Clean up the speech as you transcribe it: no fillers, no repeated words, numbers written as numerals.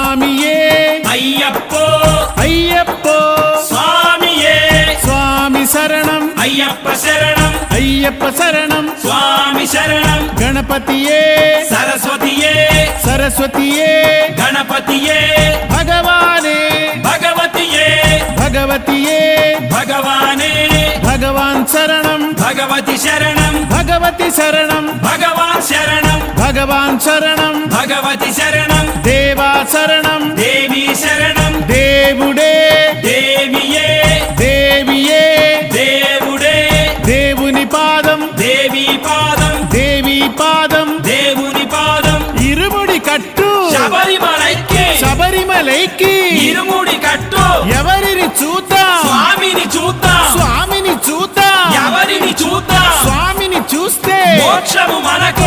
స్వామియే అయ్యప్పో అయ్యప్పో స్వామియే స్వామి శరణం అయ్యప్ప శరణం అయ్యప్ప శరణం స్వామి శరణం గణపతియే సరస్వతియే సరస్వతియే గణపతియే భగవానే భగవతియే భగవతియే భగవానే భగవాన్ శరణం భగవతి శరణం భగవతి శరణం భగవాన్ శరణం భగవాన్ శరణం భగవతి శరణం దేవా శరణం దేవి శరణం దేవుడే దేవియే దేవియే దేవుడే దేవుని పాదం దేవి పాదం దేవి పాదం దేవుని పాదం ఇరుముడి కట్టు శబరిమలైకి శబరిమలైకి ఇరుముడి కట్టు ఎవరిని చూద్దాం స్వామిని చూద్దాం స్వామిని చూద్దాం ఎవరిని చూద్దాం స్వామిని చూస్తే మోక్షము మనకు